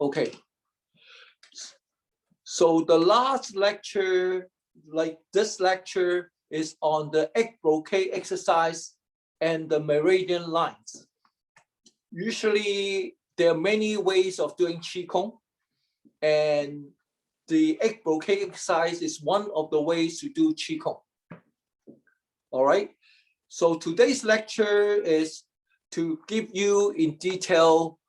Okay. So the last lecture, like this lecture, is on the egg brocade exercise and the meridian lines. Usually, there are many ways of doing qigong, and the egg brocade exercise is one of the ways to do qigong. All right. So today's lecture is to give you in detail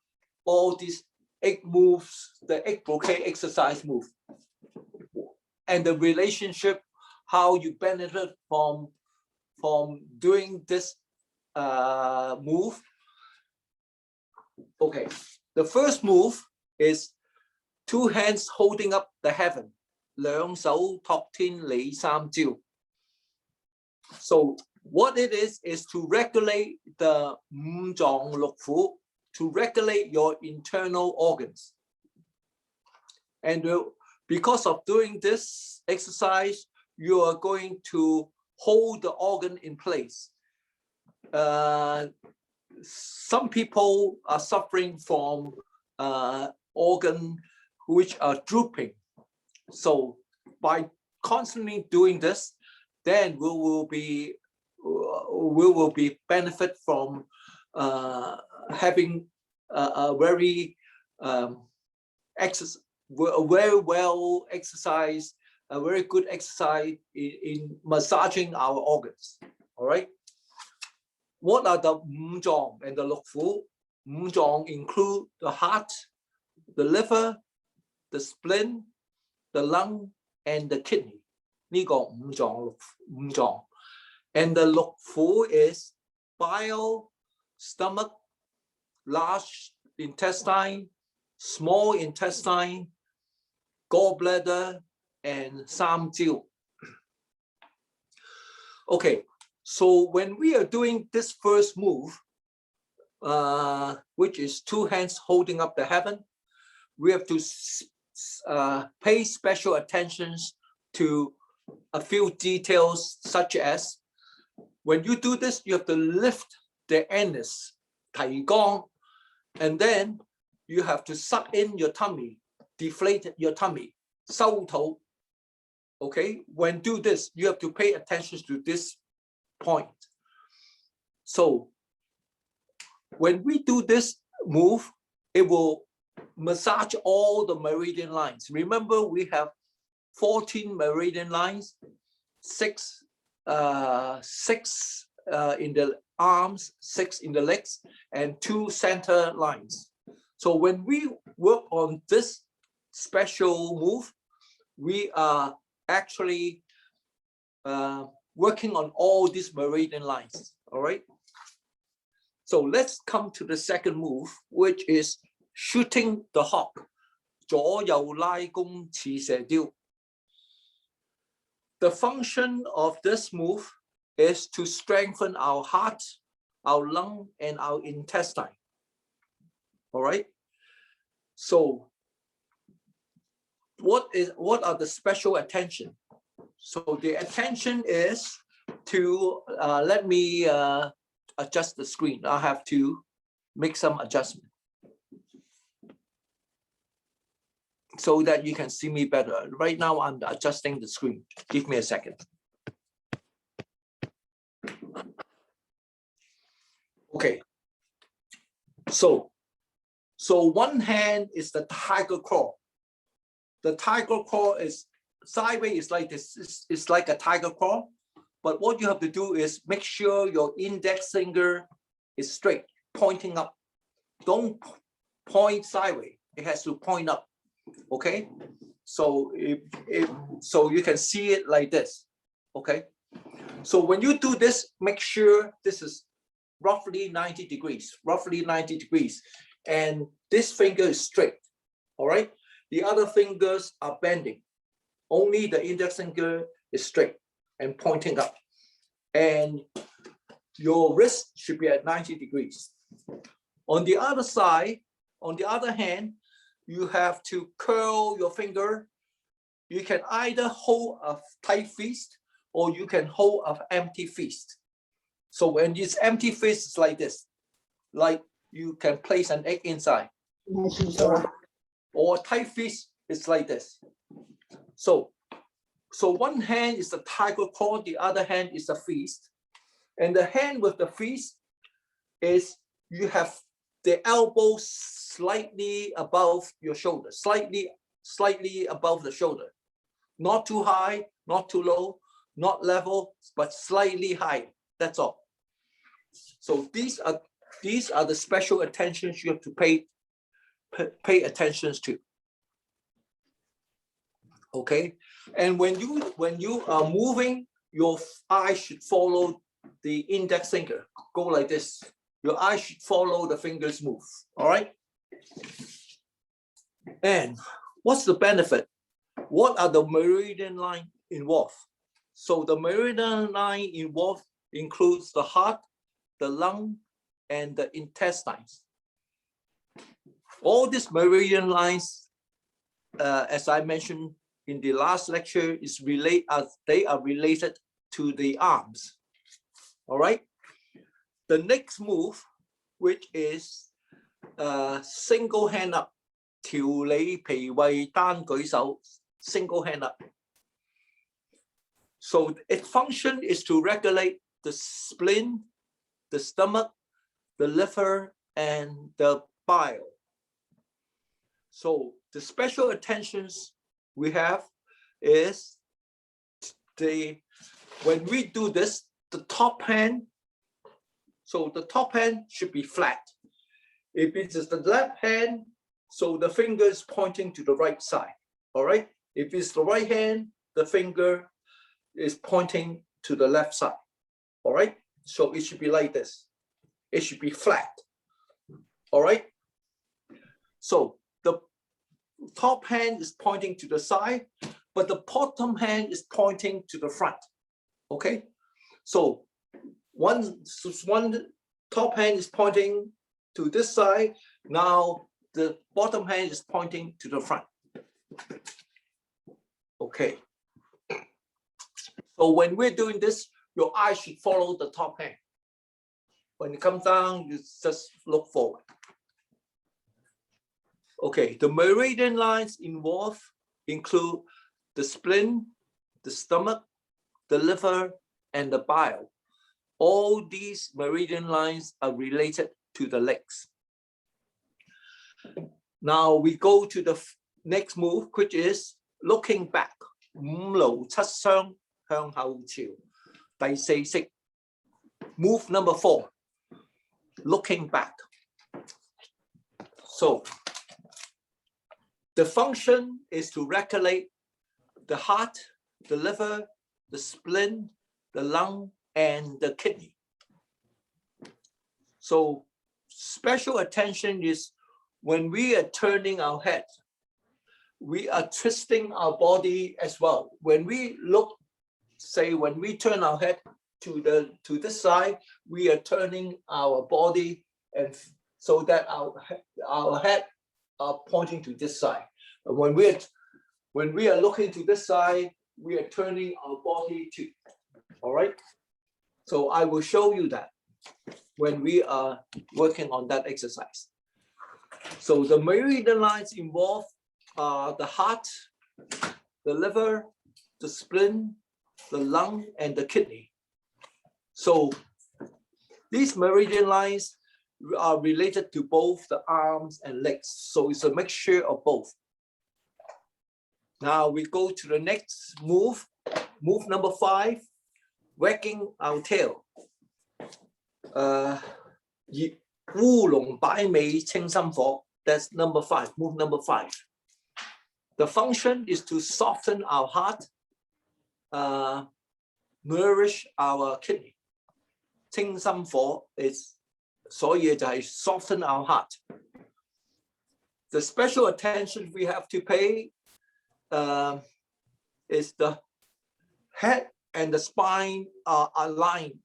all these egg moves, the egg brocade exercise move, and the relationship, how you benefit from doing this move. Okay, the first move is two hands holding up the heaven, 兩手托天理三招. So what it is to regulate the 五臟六腑, to regulate your internal organs. And because of doing this exercise, you are going to hold the organ in place. Some people are suffering from organ which are drooping. So by constantly doing this, then we will be benefit from having a very very well exercise, a very good exercise in massaging our organs. All right. What are the 五臟 and the 六腑? 五臟 include the heart, the liver, the spleen, the lung, and the kidney. 呢個五臟. And the 六腑 is bile, stomach, large intestine, small intestine, gallbladder, and 三焦. Okay. So when we are doing this first move, which is two hands holding up the heaven, we have to pay special attention to a few details, such as when you do this, you have to lift the anus, 提肛, and then you have to suck in your tummy, deflate your tummy, 收肚. Okay, when do this, you have to pay attention to this point. So when we do this move, it will massage all the meridian lines. Remember, we have 14 meridian lines, six in the arms, 6 in the legs, and 2 center lines. So when we work on this special move, we are actually working on all these meridian lines. All right. So let's come to the second move, which is shooting the hawk. 左右拉弓似射雕. The function of this move is to strengthen our heart, our lung, and our intestine. All right. So what are the special attention? So the attention is to, let me adjust the screen. I have to make some adjustment so that you can see me better. Right now, I'm adjusting the screen. Give me a second. Okay. So one hand is the tiger claw. The tiger claw is sideways, is like this. It's like a tiger claw. But what you have to do is make sure your index finger is straight, pointing up. Don't point sideways. It has to point up. Okay. So so you can see it like this. Okay. So when you do this, make sure this is roughly 90 degrees. Roughly 90 degrees, and this finger is straight. All right. The other fingers are bending. Only the index finger is straight and pointing up. And your wrist should be at 90 degrees. On the other side, on the other hand, you have to curl your finger. You can either hold a tight fist or you can hold an empty fist. So when it's empty fist, it's like this. Like you can place an egg inside. or a tight fist is like this. So one hand is the tiger claw, the other hand is the fist. And the hand with the fist is you have the elbow slightly above your shoulder, slightly above the shoulder. Not too high, not too low, not level, but slightly high. That's all. So these are the special attentions you have to pay attention to. Okay, and when you are moving, your eye should follow the index finger. Go like this. Your eye should follow the fingers move. All right. And what's the benefit? What are the meridian line involved? So the meridian line involved includes the heart, the lung, and the intestines. All these meridian lines, as I mentioned in the last lecture, they are related to the arms. All right. The next move, which is single hand up, 調理脾胃單舉手, single hand up. So its function is to regulate the spleen, the stomach, the liver, and the bile. So the special attentions we have is when we do this, the top hand, so the top hand should be flat. If it is the left hand, so the finger is pointing to the right side. All right. If it's the right hand, the finger is pointing to the left side. All right. So it should be like this. It should be flat. All right. So the top hand is pointing to the side, but the bottom hand is pointing to the front. Okay. So one top hand is pointing to this side. Now the bottom hand is pointing to the front. Okay. So when we're doing this, your eye should follow the top hand. When it comes down, you just look forward. Okay, the meridian lines involved include the spleen, the stomach, the liver, and the bile. All these meridian lines are related to the legs. Now we go to the next move, which is looking back. 五勞七傷向後朝，第四式. Move number 4, looking back. So the function is to regulate the heart, the liver, the spleen, the lung, and the kidney. So special attention is when we are turning our head, we are twisting our body as well. When we look, say when we turn our head to this side, we are turning our body, and so that our head are pointing to this side. And when we are looking to this side, we are turning our body too. All right. So I will show you that when we are working on that exercise. So the meridian lines involve the heart, the liver, the spleen, the lung, and the kidney. So these meridian lines are related to both the arms and legs. So it's a mixture of both. Now we go to the next move. Move number 5, wagging our tail. 烏龍擺尾清心火. That's number 5, move number 5. The function is to soften our heart, nourish our kidney. 清心火 is 所以就係 soften our heart. The special attention we have to pay is the head and the spine are aligned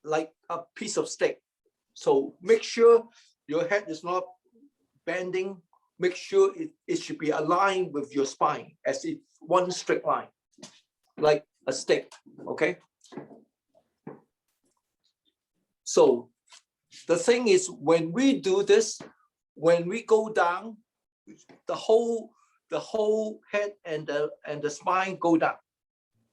like a piece of steak. So make sure your head is not bending. Make sure it should be aligned with your spine as if one straight line, like a stick, okay? So the thing is, when we do this, when we go down, the whole head and the spine go down.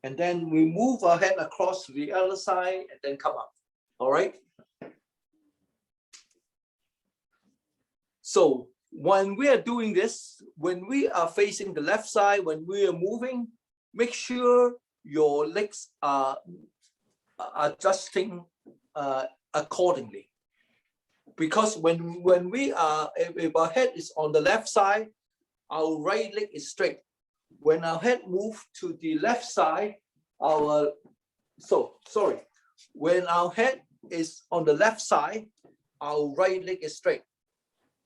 And then we move our head across to the other side and then come up. All right. So when we are doing this, when we are facing the left side, when we are moving, make sure your legs are adjusting accordingly. Because when we are, if our head is on the left side, our right leg is straight. When our head moves to the left side, when our head is on the left side, our right leg is straight.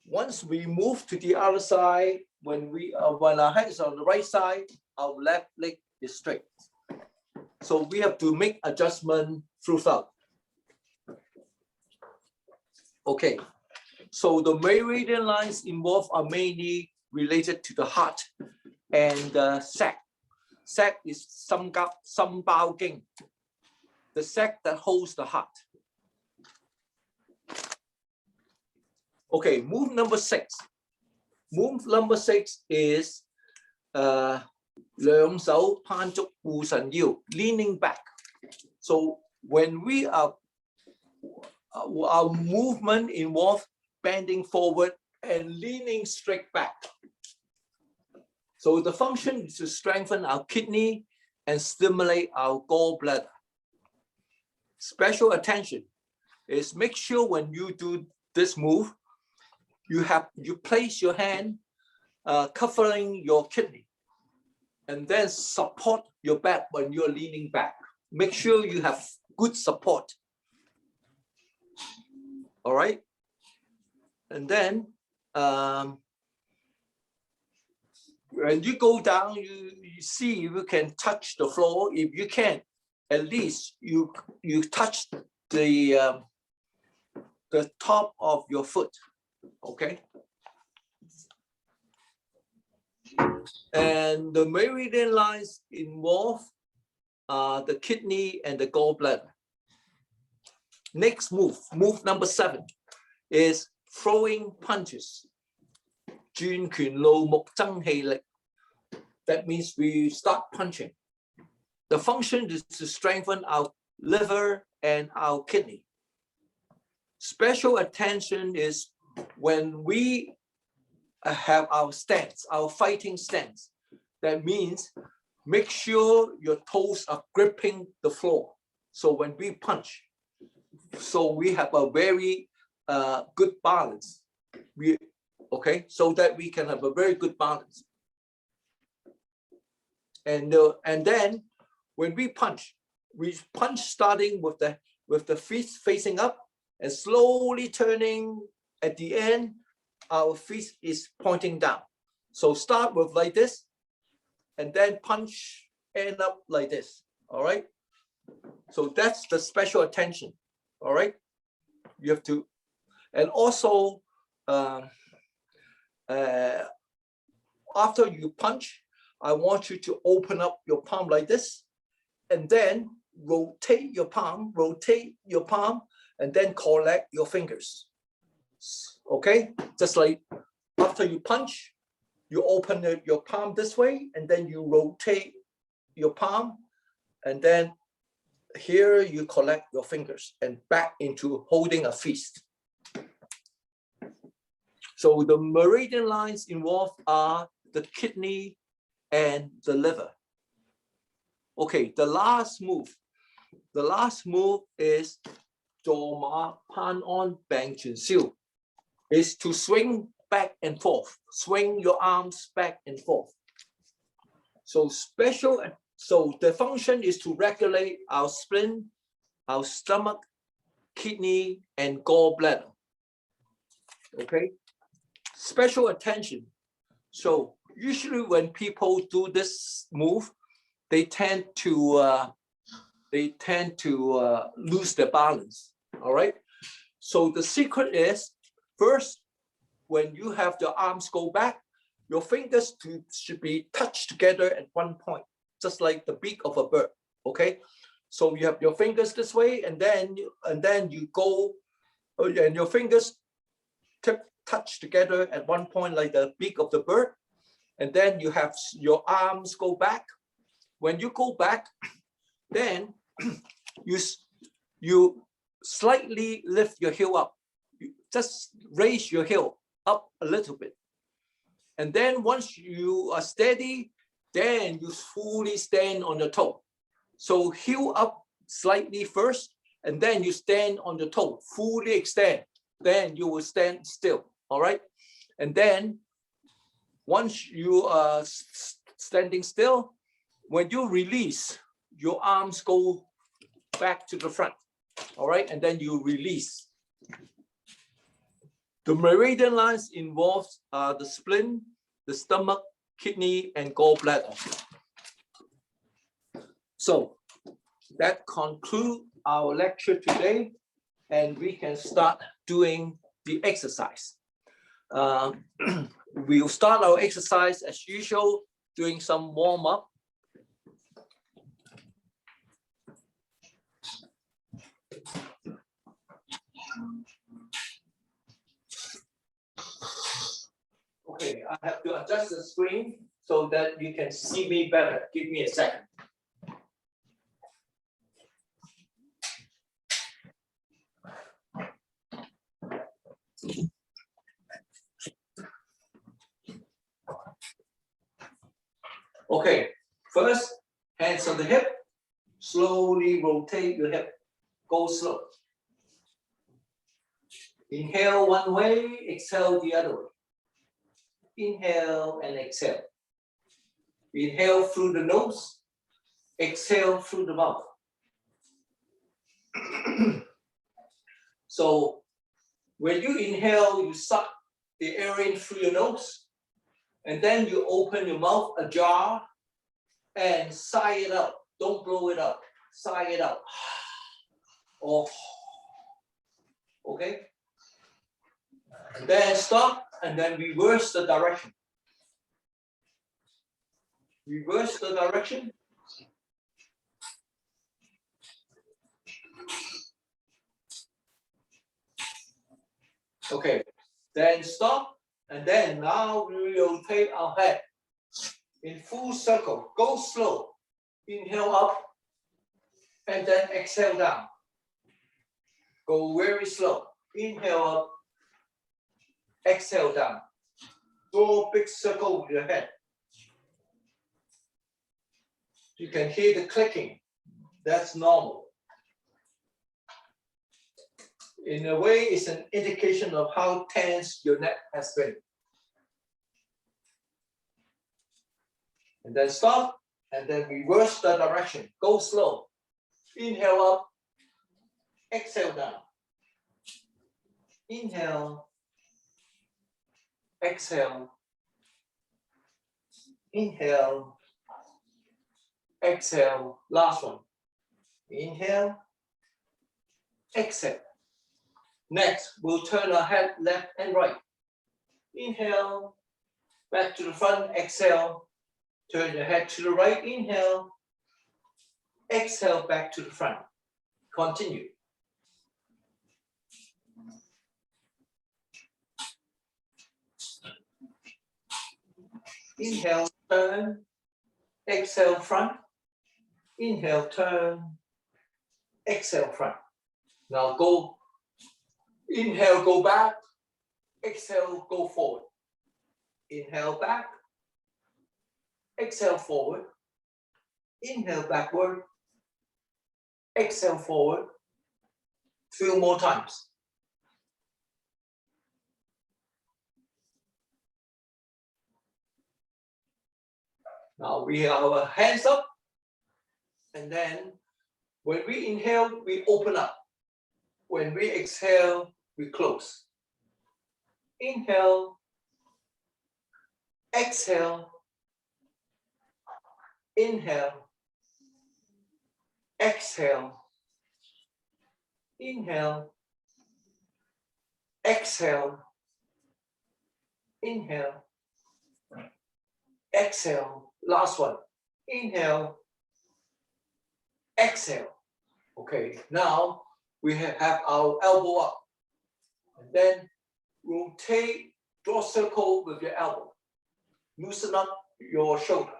Once we move to the other side, when our head is on the right side, our left leg is straight. So we have to make adjustment throughout. Okay, so the meridian lines involved are mainly related to the heart and the sac. Sac is Sambao Ging, the sac that holds the heart. Okay, move number 6. Move number 6 is 兩手攀足護神腰, leaning back. So when we are, our movement involves bending forward and leaning straight back. So the function is to strengthen our kidney and stimulate our gallbladder. Special attention is make sure when you do this move, you place your hand covering your kidney and then support your back when you're leaning back. Make sure you have good support. All right. And then when you go down, you see if you can touch the floor. If you can, at least you touch the top of your foot. Okay. And the meridian lines involve the kidney and the gallbladder. Next move number 7, is throwing punches. 轉拳露目增氣力. That means we start punching. The function is to strengthen our liver and our kidney. Special attention is when we have our stance, our fighting stance. That means make sure your toes are gripping the floor. So when we punch, so we have a very good balance. Okay, so that we can have a very good balance. And then when we punch starting with the feet facing up and slowly turning. At the end, our feet is pointing down. So start with like this, and then punch end up like this. All right. So that's the special attention. All right. You have to, and also after you punch, I want you to open up your palm like this, and then rotate your palm, and then collect your fingers. Okay, just like after you punch, you open your palm this way, and then you rotate your palm, and then here you collect your fingers and back into holding a fist. So the meridian lines involved are the kidney and the liver. Okay, the last move is 坐馬攀鞍並全燒, is to swing back and forth, swing your arms back and forth. So the function is to regulate our spleen, our stomach, kidney, and gallbladder. Okay, special attention. So usually when people do this move, they tend to lose their balance. All right. So the secret is, first, when you have your arms go back, your fingers should be touched together at one point, just like the beak of a bird. Okay. So you have your fingers this way, and then you go, and your fingers touch together at one point like the beak of the bird. And then you have your arms go back. When you go back, then you slightly lift your heel up. You just raise your heel up a little bit. And then once you are steady, then you fully stand on your toe. So heel up slightly first, and then you stand on your toe, fully extend. Then you will stand still, all right? And then once you are standing still, when you release, your arms go back to the front, all right? And then you release. The meridian lines involves the spleen, the stomach, kidney, and gallbladder. So that concludes our lecture today, and we can start doing the exercise. We'll start our exercise as usual, doing some warm up. Okay, I have to adjust the screen so that you can see me better. Give me a second. Okay, first, hands on the hip. Slowly rotate your hip. Go slow. Inhale one way, exhale the other way. Inhale and exhale. Inhale through the nose, exhale through the mouth. So when you inhale, you suck the air in through your nose, and then you open your mouth ajar and sigh it out. Don't blow it up. Sigh it out. Oh. Okay? And then stop, and then reverse the direction. Reverse the direction. Okay, then stop, and then now we rotate our head in full circle. Go slow. Inhale up, and then exhale down. Go very slow. Inhale up, exhale down. Draw a big circle with your head. You can hear the clicking. That's normal. In a way, it's an indication of how tense your neck has been. And then stop, and then reverse the direction. Go slow. Inhale up, exhale down. Inhale, exhale. Inhale, exhale. Last one. Inhale, exhale. Next, we'll turn our head left and right. Inhale, back to the front, exhale. Turn your head to the right, inhale. Exhale, back to the front. Continue. Inhale, turn. Exhale, front. Inhale, turn. Exhale, front. Now go. Inhale, go back. Exhale, go forward. Inhale, back. Exhale, forward. Inhale, backward. Exhale, forward. 2 more times. Now we have our hands up. And then when we inhale, we open up. When we exhale, we close. Inhale, exhale, inhale, exhale, inhale, exhale, inhale, exhale. Last one. Inhale, exhale. Okay, now we have our elbow up. And then rotate, draw a circle with your elbow. Loosen up your shoulder.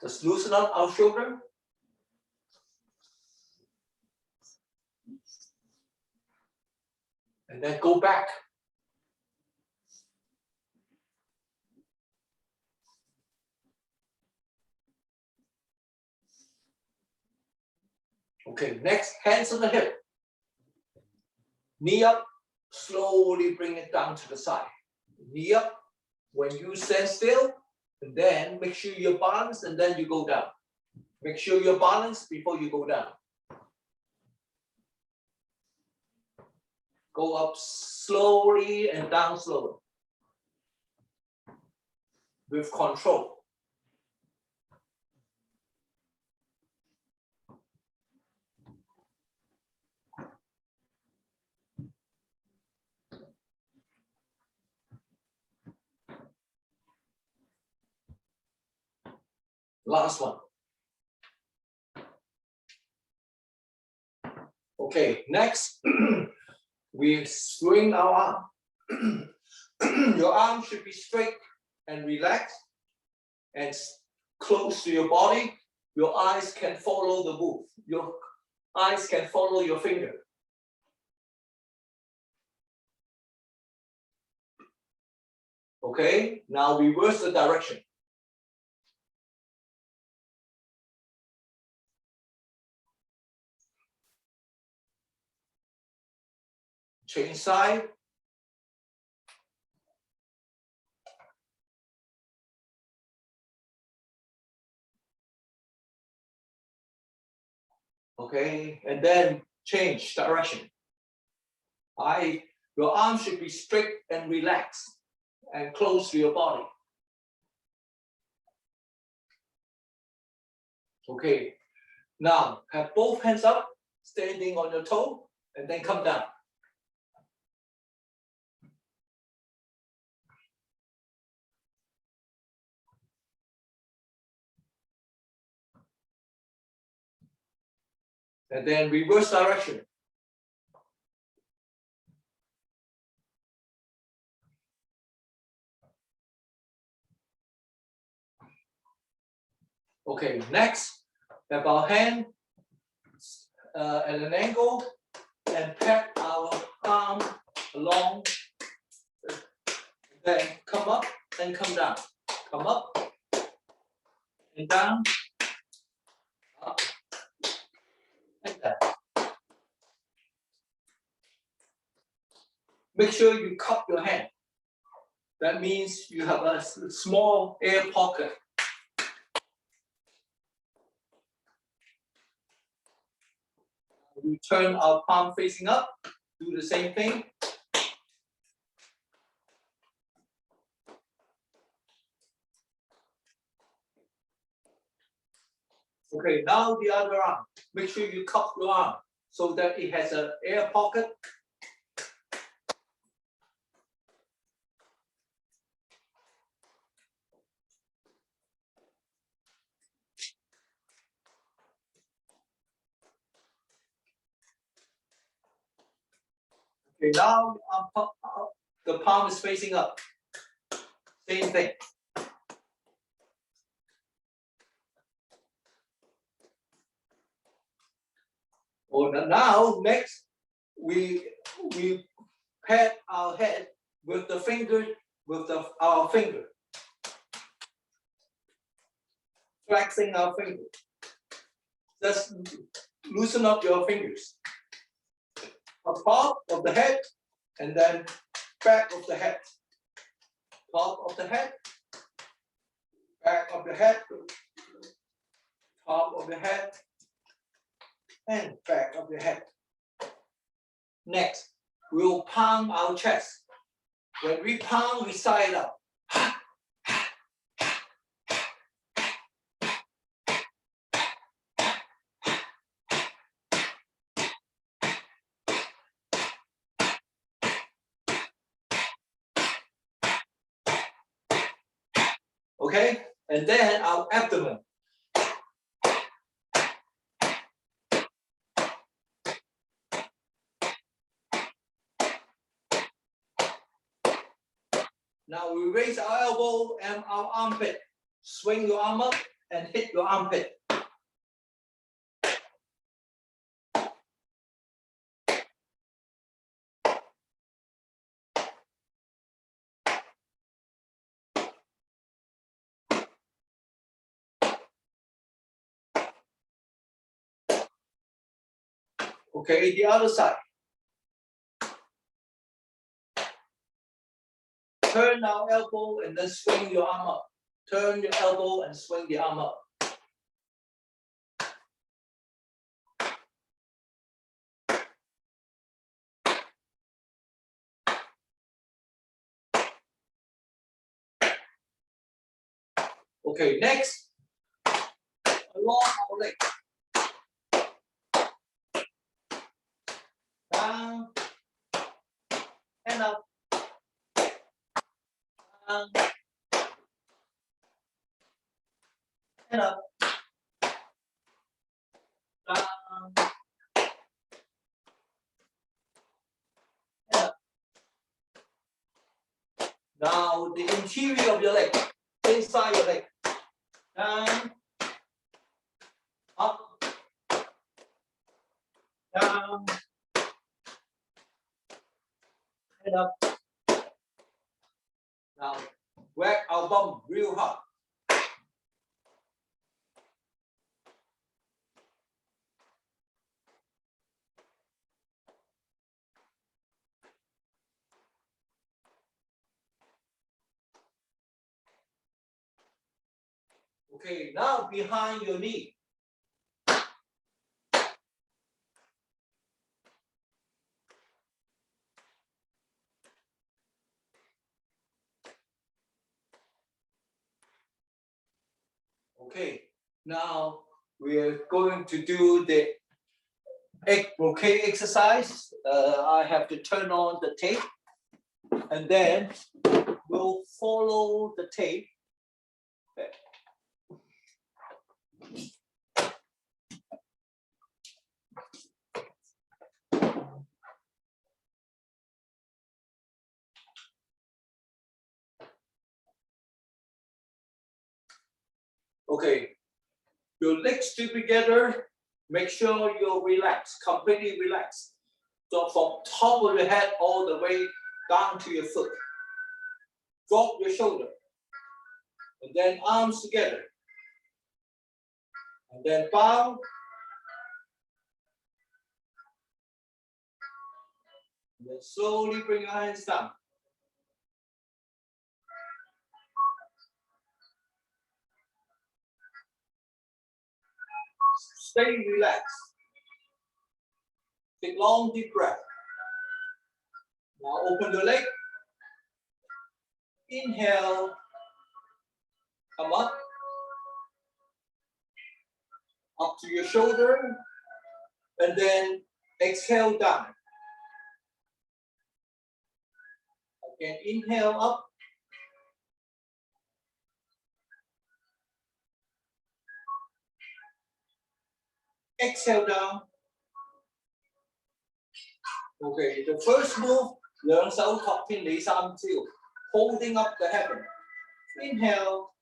Just loosen up our shoulder. And then go back. Okay, next, hands on the hip. Knee up, slowly bring it down to the side. Knee up when you stand still, and then make sure you're balanced, and then you go down. Make sure you're balanced before you go down. Go up slowly and down slowly. With control. Last one. Okay, next, we swing our arm. Your arm should be straight and relaxed and close to your body. Your eyes can follow the move. Your eyes can follow your finger. Okay, now reverse the direction. Change side. Okay, and then change direction. Your arm should be straight and relaxed and close to your body. Okay, now have both hands up, standing on your toe, and then come down. And then reverse direction. Okay, next, have our hand at an angle and pat our arm along. Then come up and come down. Come up and down. Up and down. Make sure you cup your hand. That means you have a small air pocket. We turn our palm facing up, do the same thing. Okay, now the other arm. Make sure you cup your arm so that it has an air pocket. Okay, now the palm is facing up. Same thing. Well, now next we pat our head with the finger, with our finger, flexing our finger. Just loosen up your fingers. Top of the head, and then back of the head. Top of the head, back of the head, top of the head, and back of the head. Next, we'll palm our chest. When we palm, we side up. Okay, and then our abdomen. Now we raise our elbow and our armpit. Swing your arm up and hit your armpit. Okay, the other side. Turn our elbow and then swing your arm up. Turn your elbow and swing the arm up. Okay, next, along our leg. Down and up. Down and up. Down and up. Now the interior of your leg, inside your leg. Down, up, down, and up. Now whack our bum real hard. Okay, now behind your knee. Okay, now we're going to do the brocade exercise. I have to turn on the tape and then we'll follow the tape. Okay, your legs stick together. Make sure you're relaxed, completely relaxed. So from top of your head all the way down to your foot. Drop your shoulder. And then arms together. And then bow. And then slowly bring your hands down. Stay relaxed. Take long deep breath. Now open your leg. Inhale. Come up. Up to your shoulder. And then exhale down. Again, inhale up. Exhale down. Okay, the first move, 兩手托天理三招 holding up the heaven. Inhale.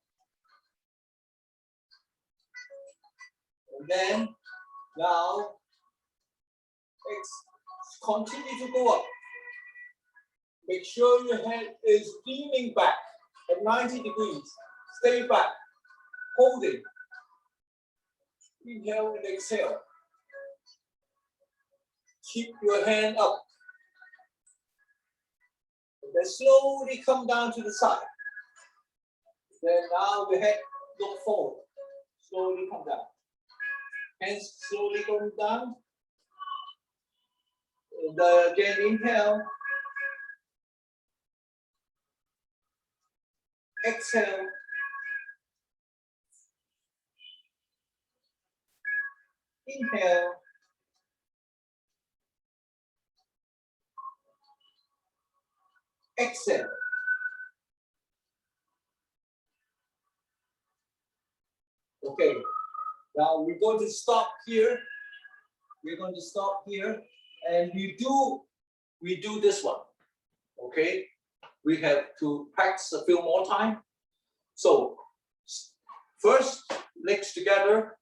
And then, now, continue to go up. Make sure your head is leaning back at 90 degrees. Stay back, holding. Inhale and exhale. Keep your hand up. And then slowly come down to the side. Then now the head look forward. Slowly come down. Hands slowly going down. And again, inhale. Exhale. Inhale. Exhale. Okay. Now we're going to stop here. We're going to stop here, and we do this one. Okay. we have to practice a few more times. So first, legs together,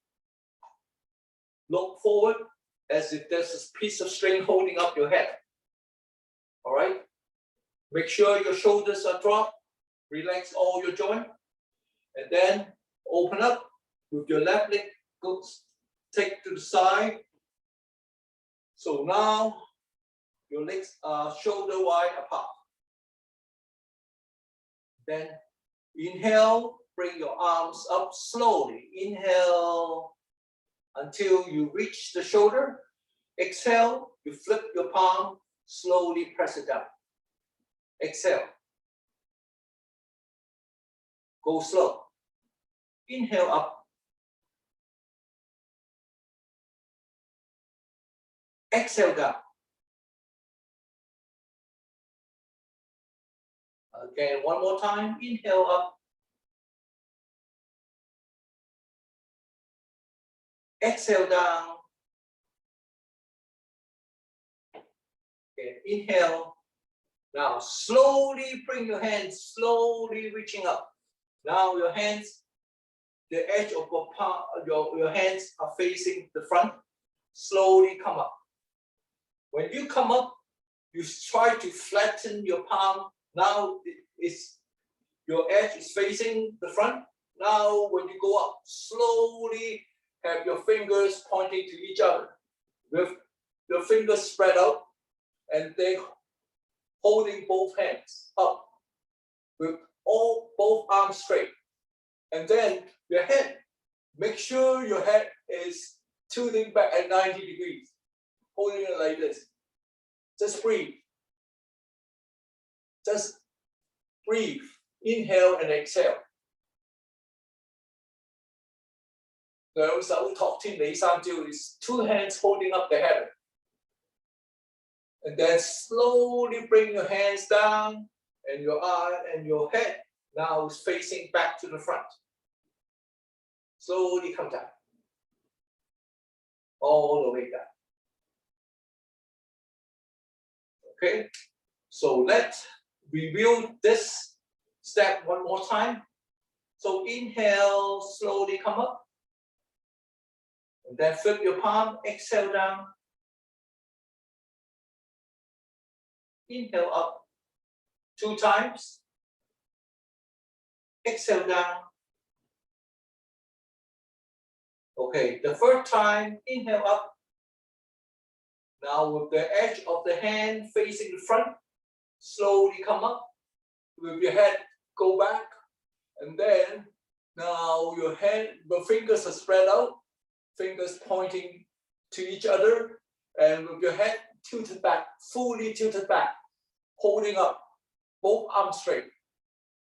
look forward as if there's a piece of string holding up your head. All right? Make sure your shoulders are dropped, relax all your joints, and then open up with your left leg, go take to the side. So now your legs are shoulder wide apart. Then inhale, bring your arms up slowly. Inhale until you reach the shoulder. Exhale, you flip your palm, slowly press it down. Exhale. Go slow. Inhale up. Exhale down. Again, one more time. Inhale up. Exhale down. Okay, inhale. Now slowly bring your hands, slowly reaching up. Now your hands, the edge of your palm, your hands are facing the front. Slowly come up. When you come up, you try to flatten your palm. Now your edge is facing the front. Now when you go up, slowly have your fingers pointing to each other. With your fingers spread out and then holding both hands up with both arms straight. And then your head, make sure your head is tilting back at 90 degrees. Holding it like this. Just breathe. Just breathe. Inhale and exhale. 兩手托天理三招 is 2 hands holding up the head. And then slowly bring your hands down and your eye and your head now is facing back to the front. Slowly come down. All the way down. Okay, so let's review this step one more time. So inhale, slowly come up. And then flip your palm, exhale down. Inhale up 2 times. Exhale down. Okay, the first time, inhale up. Now with the edge of the hand facing the front, slowly come up. With your head, go back. And then now your fingers are spread out. Fingers pointing to each other. And with your head tilted back, fully tilted back. Holding up, both arms straight.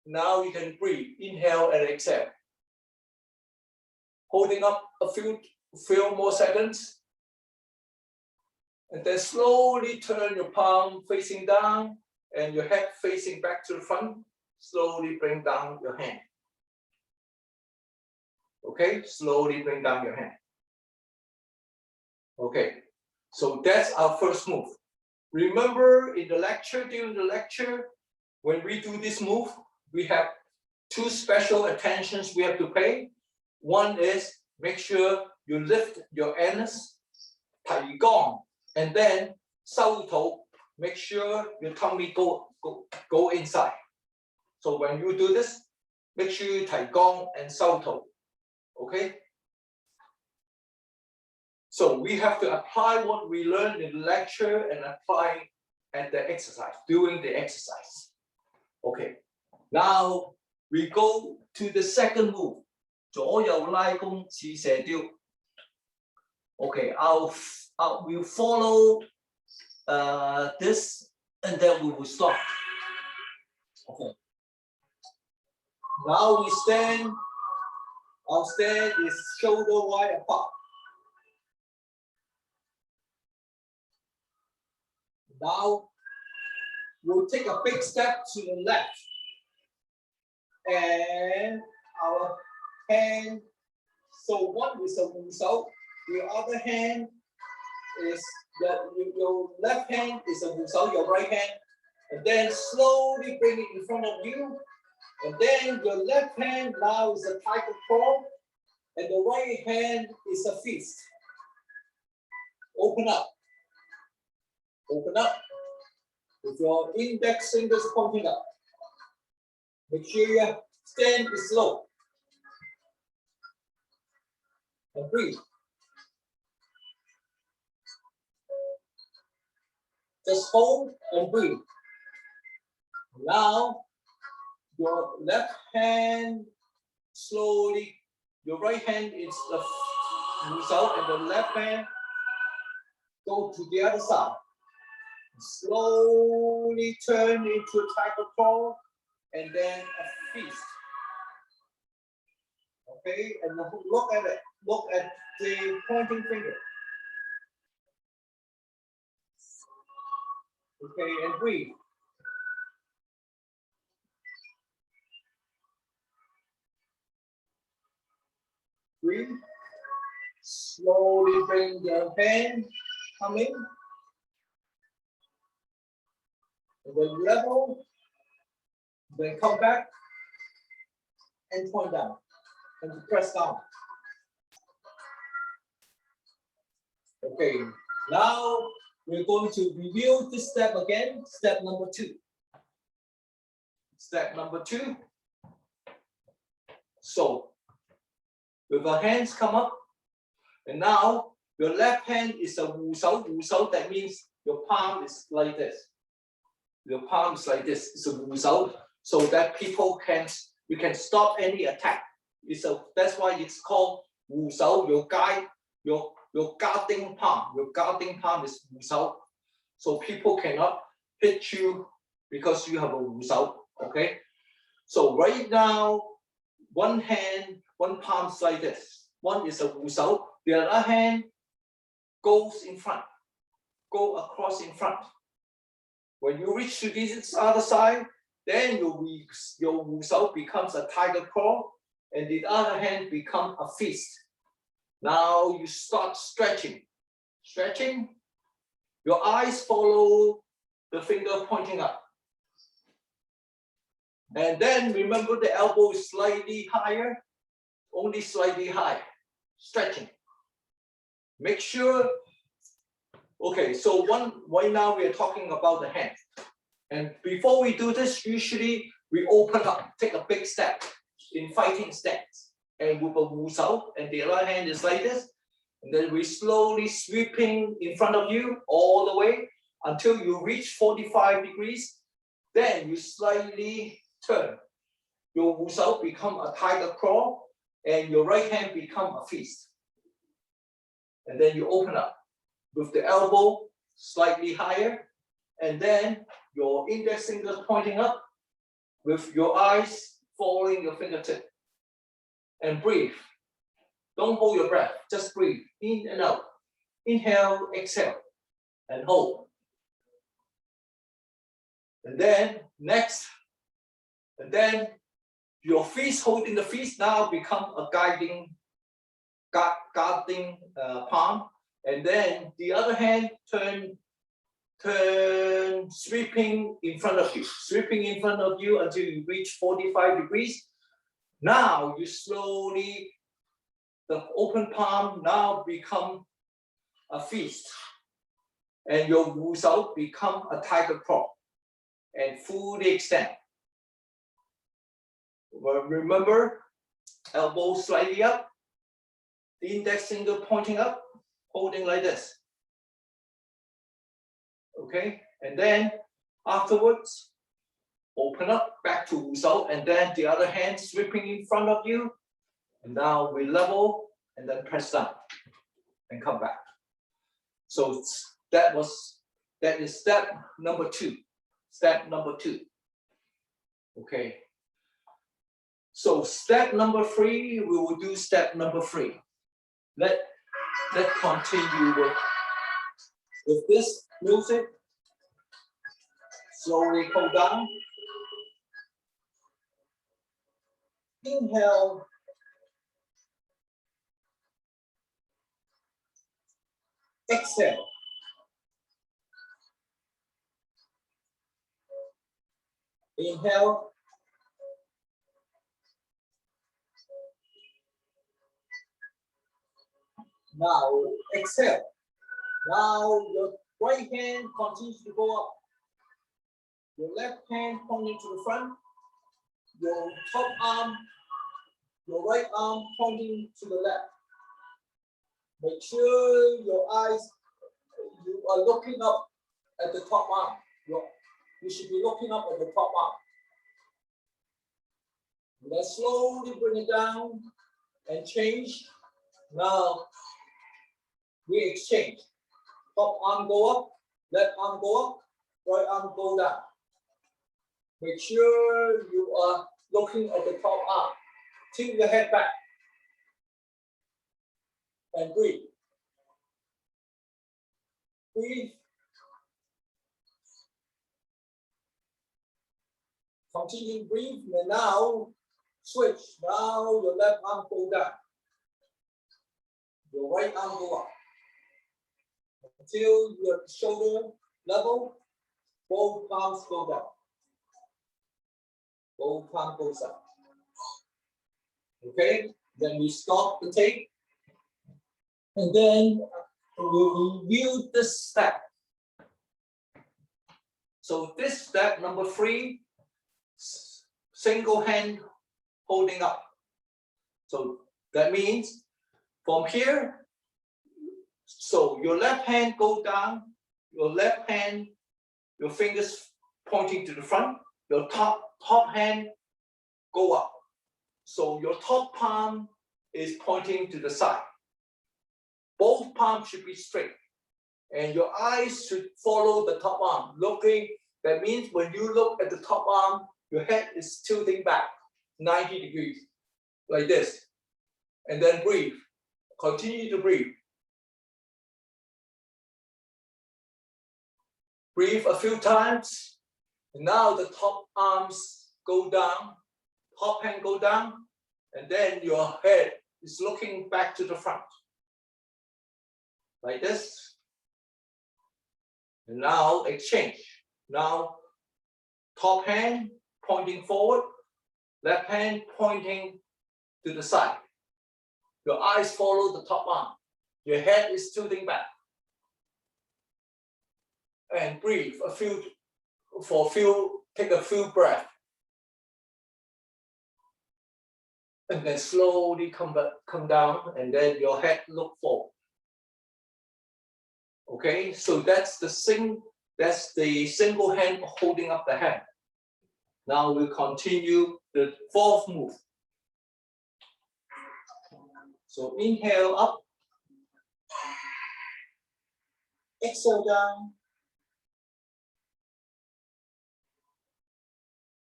Now you can breathe, inhale and exhale. Holding up a few more seconds. And then slowly turn your palm facing down and your head facing back to the front. Slowly bring down your hand. Okay, slowly bring down your hand. Okay, so that's our first move. Remember in the lecture, during the lecture, when we do this move, we have 2 special attentions we have to pay. One is make sure you lift your anus, 提肛, and then 收肚, make sure your tummy go inside. So when you do this, make sure you 提肛 and 收肚. Okay? So we have to apply what we learned in the lecture and apply at the exercise, during the exercise. Okay, now we go to the second move. 左右拉弓似射雕. Okay, we'll follow this and then we will stop. Okay. Now we stand. Our stand is shoulder wide apart. Now we'll take a big step to the left. And our hand, so one is a 護手, the other hand is your left hand is a 護手, your right hand And then slowly bring it in front of you. And then your left hand now is a tiger claw. And the right hand is a fist. Open up. Open up. With your index fingers pointing up. Make sure your stand is low. And breathe. Just hold and breathe. Now, your left hand slowly, your right hand is the result, and the left hand go to the other side. Slowly turn into a tiger claw and then a fist. Okay, and look at it. Look at the pointing finger. Okay, and breathe. Breathe. Slowly bring your hand coming. And then level. Then come back and point down. And press down. Okay, now we're going to review this step again. Step number 2. Step number 2. So, with our hands come up, and now your left hand is a 護手. 護手, that means your palm is like this. Your palm is like this. It's a 護手, so that you can stop any attack. That's why it's called 護手. Your guarding palm. Your guarding palm is 護手. So people cannot hit you because you have a 護手. Okay. So right now, one hand, one palm is like this. One is a 護手. The other hand goes in front. Go across in front. When you reach to this other side, then your 護手becomes a tiger claw, and the other hand becomes a fist. Now you start stretching. Stretching. Your eyes follow the finger pointing up. And then remember the elbow is slightly higher, only slightly higher. Stretching. Make sure. Okay, so right now we are talking about the hand. And before we do this, usually we open up, take a big step in fighting stance. And with a 護手, and the other hand is like this. And then we slowly sweeping in front of you all the way until you reach 45 degrees. Then you slightly turn. Your 護手 become a tiger claw, and your right hand become a fist. And then you open up with the elbow slightly higher, and then your index finger pointing up with your eyes following your fingertip. And breathe. Don't hold your breath, just breathe in and out. Inhale, exhale, and hold. And then next, and then your fist holding the fist now become a guarding palm. And then the other hand turn sweeping in front of you until you reach 45 degrees. Now you slowly, the open palm now become a fist, and your 護手 become a tiger claw and fully extend. Well, remember, elbow slightly up, the index finger pointing up, holding like this. Okay, and then afterwards, open up back to 護手, and then the other hand sweeping in front of you. And now we level and then press down and come back. So that is step number 2. Step number 2. Okay. So step number 3, we will do step number 3. Let's continue with this music. Slowly pull down. Inhale. Exhale. Inhale. Now exhale. Now your right hand continues to go up. Your left hand pointing to the front. Your top arm, your right arm pointing to the left. Make sure your eyes, you are looking up at the top arm. You should be looking up at the top arm. Then slowly bring it down and change. Now we exchange. Top arm go up, left arm go up, right arm go down. Make sure you are looking at the top arm. Tilt your head back and breathe. Breathe. Continue to breathe. And now switch. Now your left arm go down. Your right arm go up. Until your shoulder level, both palms go down. Both palms goes up. Okay, then we stop the tape. And then we'll review this step. So this step number 3, single hand holding up. So that means from here, so your left hand go down, your left hand, your fingers pointing to the front, your top hand go up. So your top palm is pointing to the side. Both palms should be straight. And your eyes should follow the top arm. Looking, that means when you look at the top arm, your head is tilting back 90 degrees, like this. And then breathe. Continue to breathe. Breathe a few times. Now the top arms go down, top hand go down, and then your head is looking back to the front. Like this. And now exchange. Now top hand pointing forward, left hand pointing to the side. Your eyes follow the top arm. Your head is tilting back. And breathe take a few breaths. And then slowly come down, and then your head look forward. Okay, so that's the single hand holding up the hand. Now we'll continue the 4th move. So inhale up, exhale down,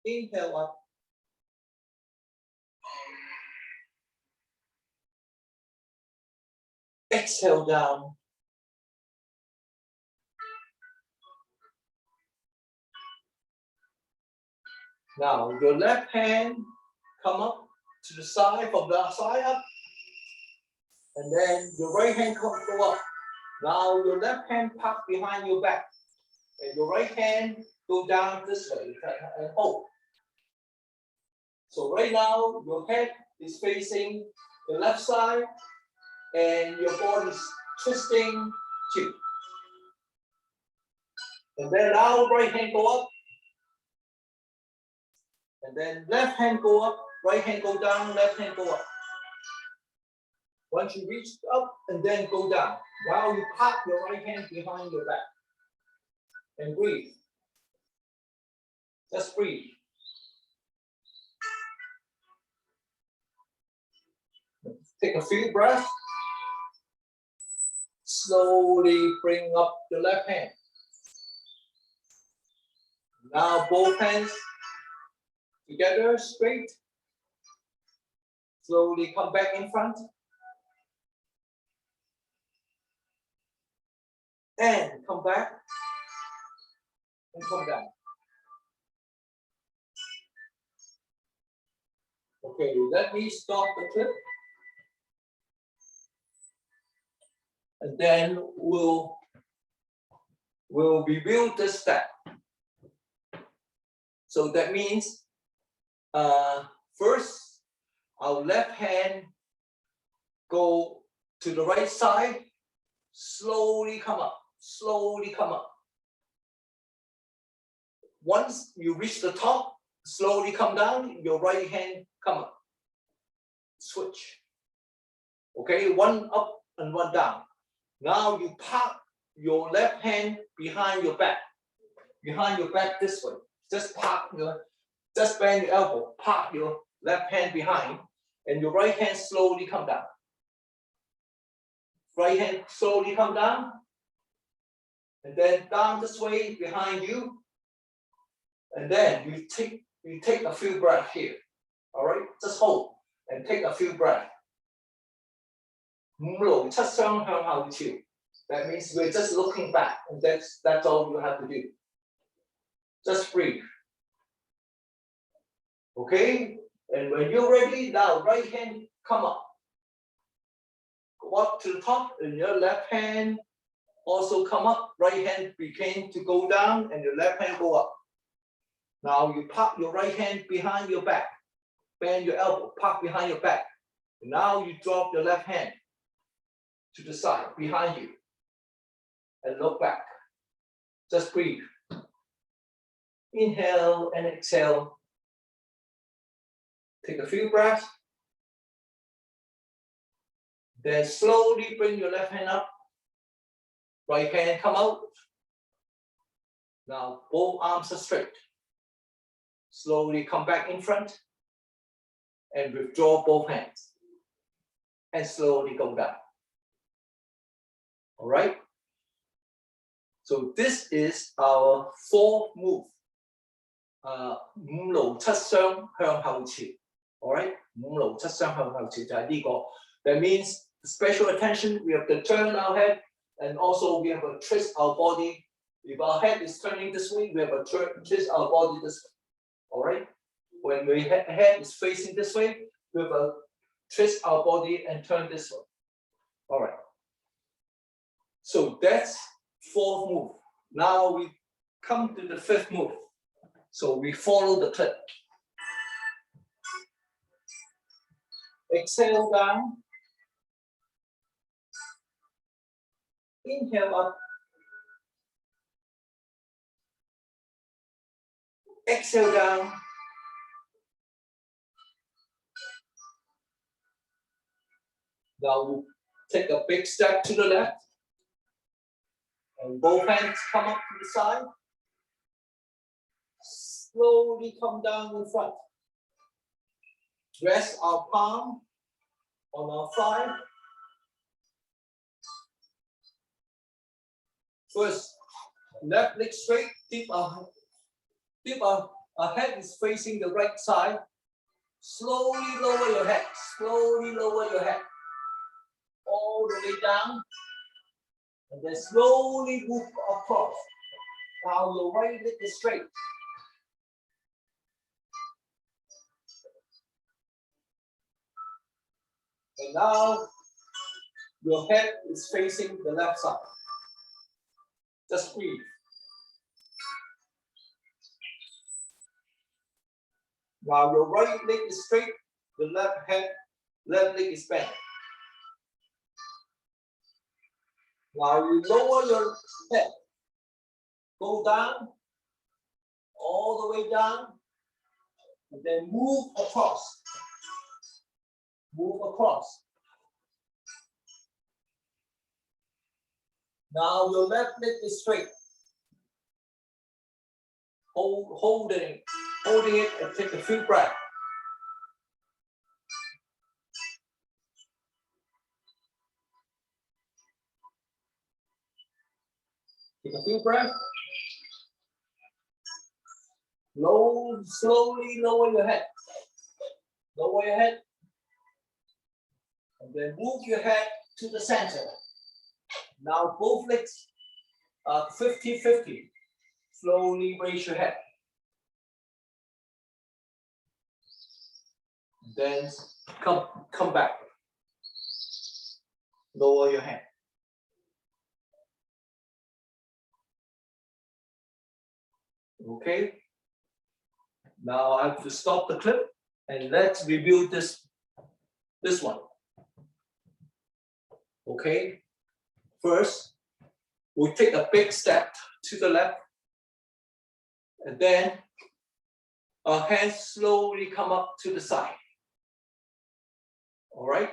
inhale up, exhale down, now your left hand come up to the side, from the side up, and then your right hand go up. Now your left hand tuck behind your back, and your right hand go down this way and hold. So right now your head is facing the left side, and your body is twisting too. And then now right hand go up, and then left hand go up, right hand go down, left hand go up. Once you reach up and then go down. Now you pop your right hand behind your back and breathe. Just breathe. Take a few breaths. Slowly bring up the left hand. Now both hands together, straight. Slowly come back in front. And come back. And come down. Okay, let me stop the clip. And then we'll review this step. So that means first, our left hand go to the right side, slowly come up, slowly come up. Once you reach the top, slowly come down, your right hand come up. Switch. Okay, one up and one down. Now you park your left hand behind your back this way. Just bend your elbow, park your left hand behind, and your right hand slowly come down. Right hand slowly come down, and then down this way behind you, and then you take a few breaths here. All right, just hold and take a few breaths. 五路七雙向後跳. That means we're just looking back, and that's all you have to do. Just breathe. Okay, and when you're ready, now right hand come up. Go up to the top, and your left hand also come up. Right hand begin to go down, and your left hand go up. Now you park your right hand behind your back. Bend your elbow, park behind your back. Now you drop your left hand to the side behind you and look back. Just breathe. Inhale and exhale. Take a few breaths. Then slowly bring your left hand up. Right hand come out. Now both arms are straight. Slowly come back in front and withdraw both hands. And slowly go down. All right? So this is our fourth move. 五路七雙向後跳. All right? 五路七雙向後跳就係呢個. That means special attention. We have to turn our head, and also we have to twist our body. If our head is turning this way, we have to twist our body this way. All right? When our head is facing this way, we have to twist our body and turn this way. All right. So that's fourth move. Now we come to the fifth move. So we follow the clip. Exhale down. Inhale up. Exhale down. Now we take a big step to the left. And both hands come up to the side. Slowly come down in front. Rest our palm on our thigh. First, left leg straight, keep our head is facing the right side. Slowly lower your head, slowly lower your head. All the way down. And then slowly move across. Now your right leg is straight. And now your head is facing the left side. Just breathe. While your right leg is straight, the left leg is bent. Now you lower your head, go down, all the way down, and then move across. Move across. Now your left leg is straight. Holding it and take a few breaths. Take a few breaths. Slowly lower your head. Lower your head. And then move your head to the center. Now both legs are 50-50. Slowly raise your head. Then come back. Lower your hand. Okay. Now I have to stop the clip and let's review this one. Okay, first we take a big step to the left, and then our hands slowly come up to the side. All right,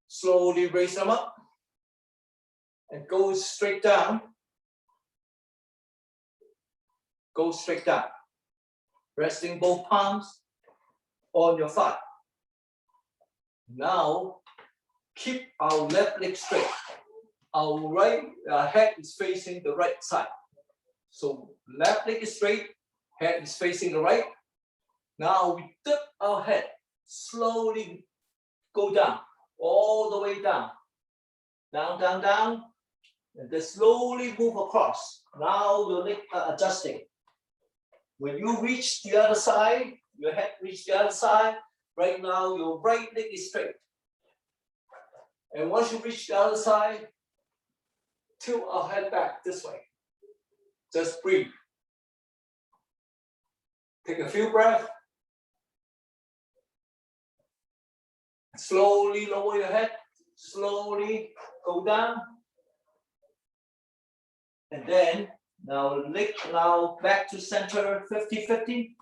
slowly raise them up and go straight down. Go straight down, resting both palms on your thigh. Now, keep our left leg straight. Our head is facing the right side. So left leg is straight, head is facing the right. Now we tip our head, slowly go down, all the way down. Down, down, down, and then slowly move across. Now your legs are adjusting. When you reach the other side, your head reach the other side, right now your right leg is straight. And once you reach the other side, tilt our head back this way. Just breathe. Take a few breaths. Slowly lower your head. Slowly go down. And then now leg now back to center 50-50.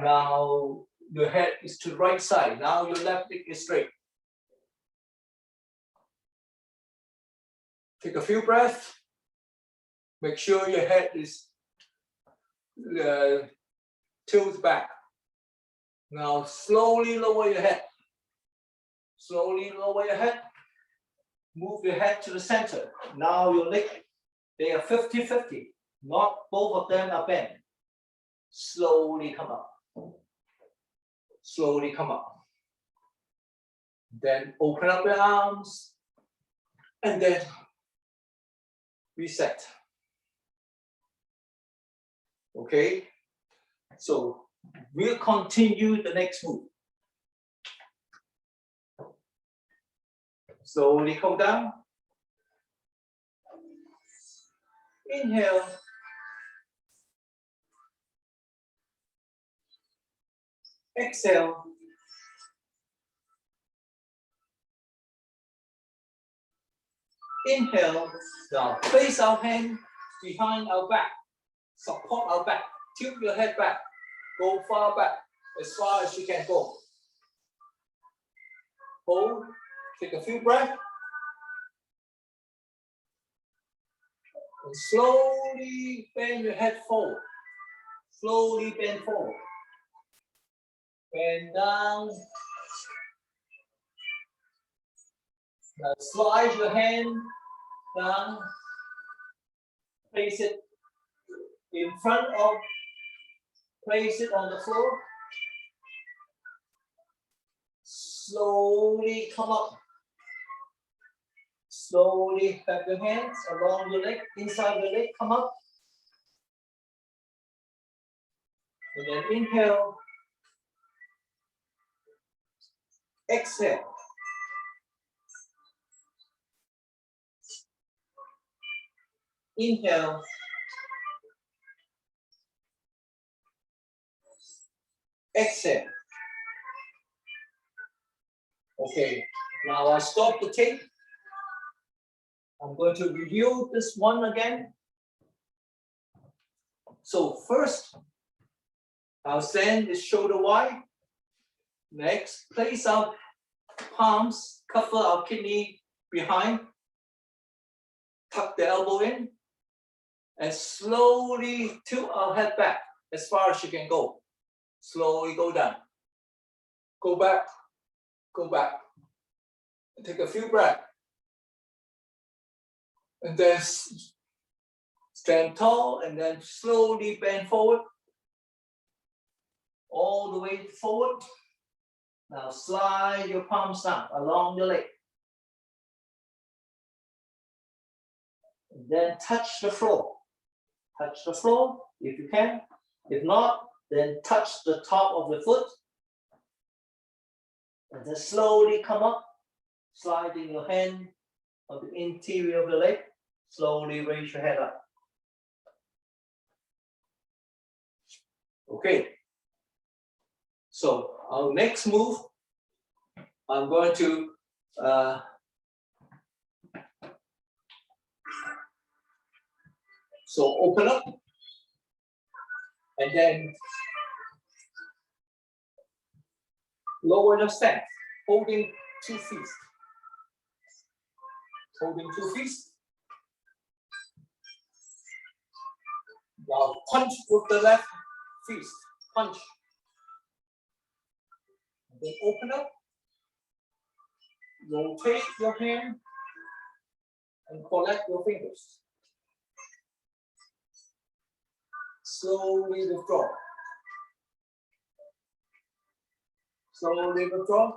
Now your head is to the right side. Now your left leg is straight. Take a few breaths. Make sure your head is tilted back. Now slowly lower your head. Slowly lower your head. Move your head to the center. Now your leg, they are 50-50. Not both of them are bent. Slowly come up. Slowly come up. Then open up your arms. And then reset. Okay, so we'll continue the next move. Slowly come down. Inhale. Exhale. Inhale. Now place our hand behind our back. Support our back. Tilt your head back. Go far back, as far as you can go. Hold. Take a few breaths. And slowly bend your head forward. Slowly bend forward. Bend down. Now slide your hand down. Place it in front of, place it on the floor. Slowly come up. Slowly have your hands along your leg, inside your leg, come up. And then inhale. Exhale. Inhale. Exhale. Okay, now I stop the tape. I'm going to review this one again. So first, our stand is shoulder wide. Next, place our palms, cover our kidney behind. Tuck the elbow in. And slowly tilt our head back as far as you can go. Slowly go down. Go back. Go back. And take a few breaths. And then stand tall and then slowly bend forward. All the way forward. Now slide your palms down along your leg. And then touch the floor. Touch the floor if you can. If not, then touch the top of the foot. And then slowly come up, sliding your hand on the interior of the leg. Slowly raise your head up. Okay, So our next move, I'm going to so open up and then lower the stance, holding 2 feet. Holding 2 feet. Now punch with the left fist. Punch. And then open up. Rotate your hand and collect your fingers. Slowly withdraw. Slowly withdraw.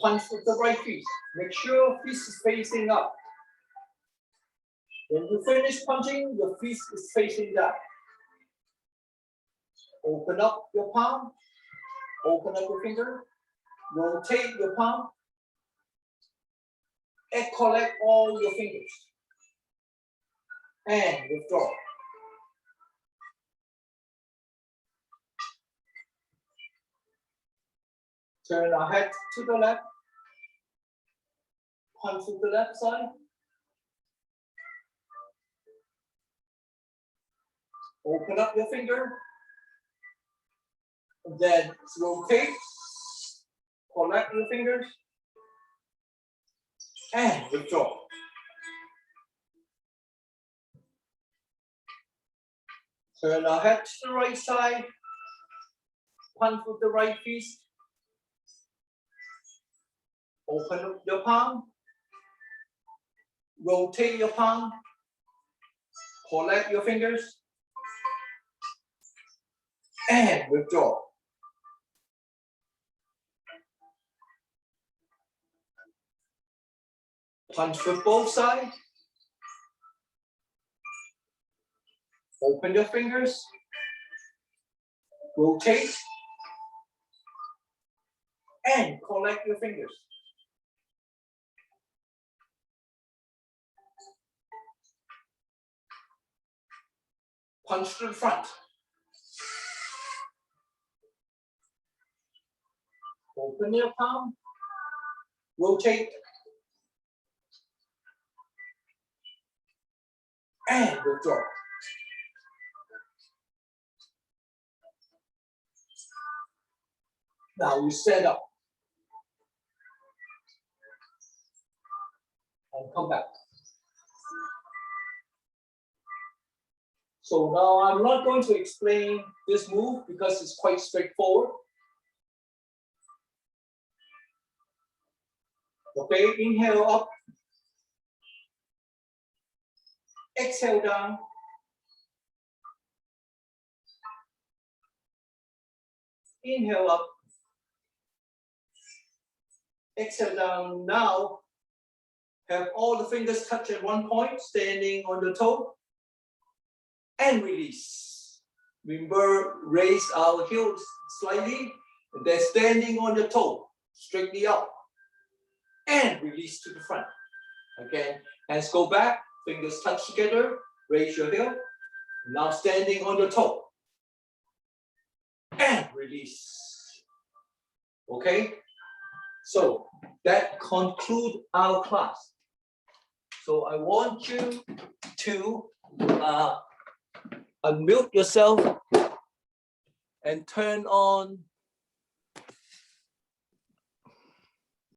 Punch with the right fist. Make sure fist is facing up. When you finish punching, your fist is facing down. Open up your palm. Open up your finger. Rotate your palm. And collect all your fingers. And withdraw. Turn our head to the left. Punch with the left side. Open up your finger. Then rotate. Collect your fingers. And withdraw. Turn our head to the right side. Punch with the right fist. Open up your palm. Rotate your palm. Collect your fingers. And withdraw. Punch with both sides. Open your fingers. Rotate. And collect your fingers. Punch to the front. Open your palm. Rotate. And withdraw. Now you stand up. And come back. So now I'm not going to explain this move because it's quite straightforward. Okay, inhale up. Exhale down. Inhale up. Exhale down. Now, have all the fingers touch at one point, standing on the toe. And release. Remember, raise our heels slightly. And then standing on the toe, straightly up. And release to the front. Again, hands go back, fingers touch together, raise your heel. Now standing on the toe. And release. Okay? So that concludes our class. So I want you to unmute yourself and turn on